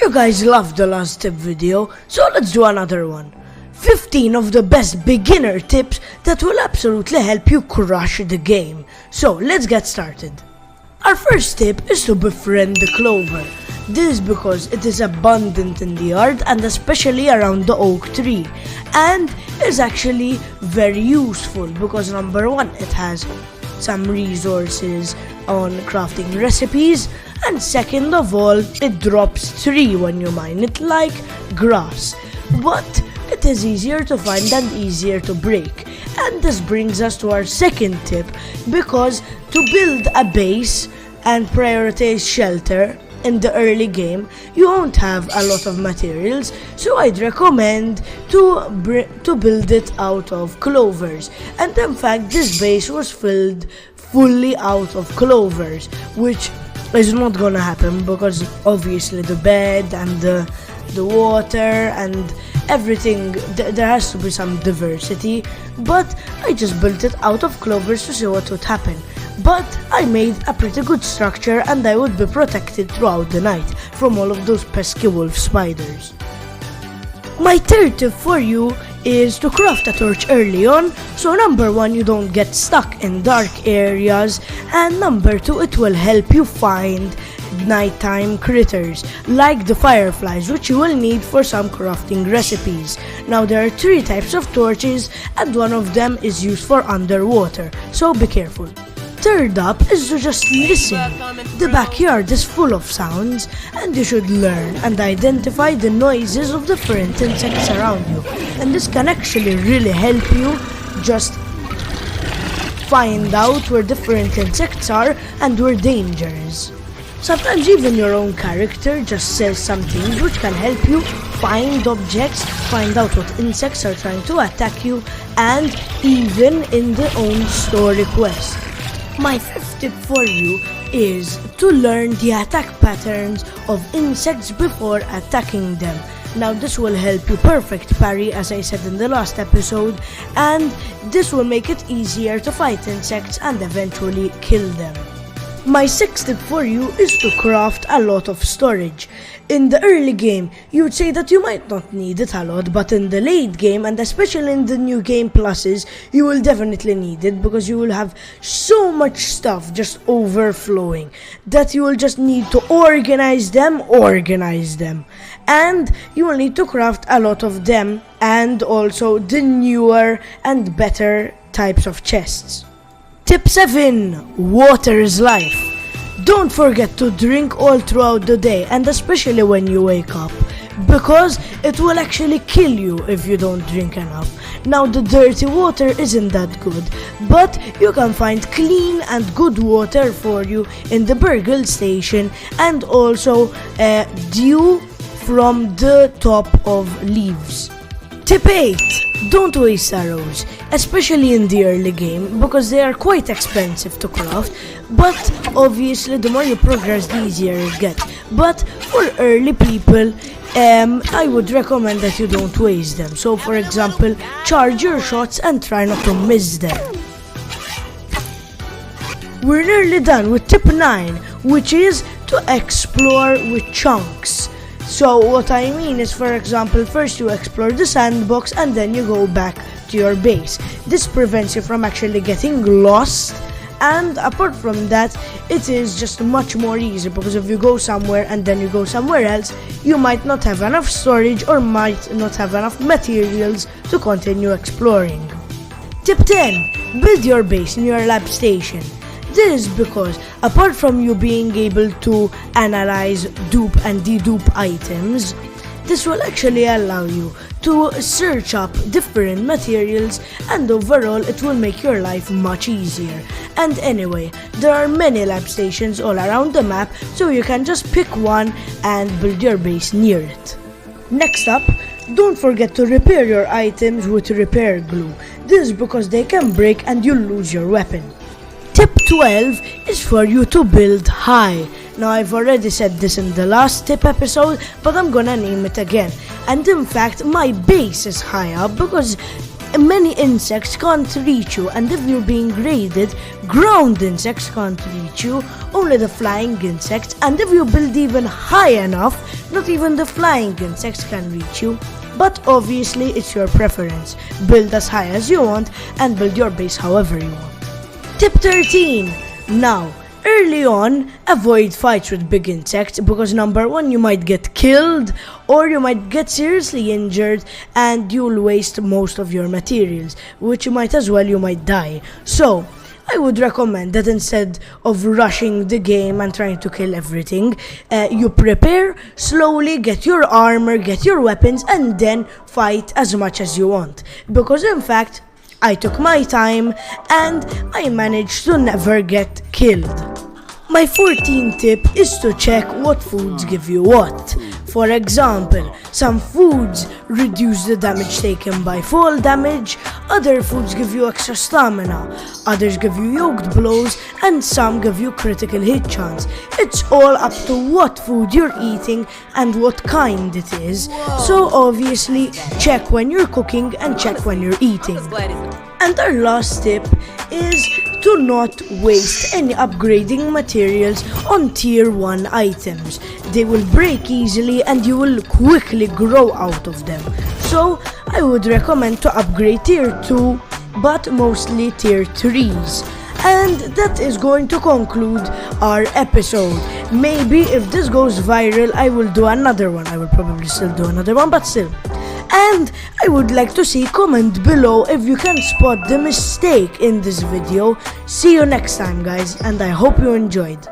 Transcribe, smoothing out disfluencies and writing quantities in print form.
You guys loved the last tip video, so let's do another one. 15 of the best beginner tips that will absolutely help you crush the game. So let's get started. Our first tip is to befriend the clover. This is because it is abundant in the yard and especially around the oak tree, and is actually very useful because number one, it has some resources on crafting recipes, and second of all, it drops tree when you mine it like grass, but it is easier to find and easier to break. And this brings us to our second tip, because to build a base and prioritize shelter in the early game, you won't have a lot of materials, so I'd recommend to build it out of clovers. And in fact, this base was filled fully out of clovers, which is not gonna happen because obviously the bed and the water and everything, there has to be some diversity, but I just built it out of clovers to see what would happen. But I made a pretty good structure and I would be protected throughout the night from all of those pesky wolf spiders. My third tip for you is to craft a torch early on, so number one, you don't get stuck in dark areas, and number two, it will help you find nighttime critters like the fireflies, which you will need for some crafting recipes. Now there are 3 types of torches and one of them is used for underwater, so be careful. Third up is to just listen. The backyard is full of sounds and you should learn and identify the noises of different insects around you, and this can actually really help you just find out where different insects are and where danger is. Sometimes even your own character just says some things which can help you find objects, find out what insects are trying to attack you, and even in the own story quest. My 5th tip for you is to learn the attack patterns of insects before attacking them. Now this will help you perfect parry, as I said in the last episode, and this will make it easier to fight insects and eventually kill them. My 6th tip for you is to craft a lot of storage. In the early game, you would say that you might not need it a lot, but in the late game, and especially in the new game pluses, you will definitely need it because you will have so much stuff just overflowing that you will just need to organize them. And you will need to craft a lot of them and also the newer and better types of chests. Tip 7. Water is life. Don't forget to drink all throughout the day and especially when you wake up, because it will actually kill you if you don't drink enough. Now the dirty water isn't that good, but you can find clean and good water for you in the Burgle station, and also dew from the top of leaves. Tip 8. Don't waste arrows, especially in the early game, because they are quite expensive to craft, but obviously the more you progress the easier it gets. But for early people, I would recommend that you don't waste them. So for example, charge your shots and try not to miss them. We're nearly done with tip 9, which is to explore with chunks. So what I mean is, for example, first you explore the sandbox and then you go back to your base. This prevents you from actually getting lost, and apart from that, it is just much more easy because if you go somewhere and then you go somewhere else, you might not have enough storage or might not have enough materials to continue exploring. Tip 10. Build your base in your lab station. This is because apart from you being able to analyze dupe and dedupe items, this will actually allow you to search up different materials, and overall it will make your life much easier. And anyway, there are many lab stations all around the map, so you can just pick one and build your base near it. Next up, don't forget to repair your items with repair glue. This is because they can break and you'll lose your weapon. Tip 12 is for you to build high. Now I've already said this in the last tip episode, but I'm gonna name it again. And in fact, my base is high up because many insects can't reach you, and if you're being graded, ground insects can't reach you, only the flying insects, and if you build even high enough, not even the flying insects can reach you. But obviously it's your preference. Build as high as you want and build your base however you want. Tip 13. Now, early on, avoid fights with big insects because number one, you might get killed or you might get seriously injured and you'll waste most of your materials, which you might die. So, I would recommend that instead of rushing the game and trying to kill everything, you prepare, slowly get your armor, get your weapons, and then fight as much as you want. Because in fact, I took my time and I managed to never get killed. My 14th tip is to check what foods give you what. For example, some foods reduce the damage taken by fall damage, other foods give you extra stamina, others give you yoked blows, and some give you critical hit chance. It's all up to what food you're eating and what kind it is. So obviously, check when you're cooking and check when you're eating. And our last tip is to not waste any upgrading materials on tier 1 items. They will break easily and you will quickly grow out of them. So I would recommend to upgrade tier 2, but mostly tier 3s. And that is going to conclude our episode. Maybe if this goes viral, I will do another one. I will probably still do another one, but still. And I would like to see comment below if you can spot the mistake in this video. See you next time, guys, and I hope you enjoyed.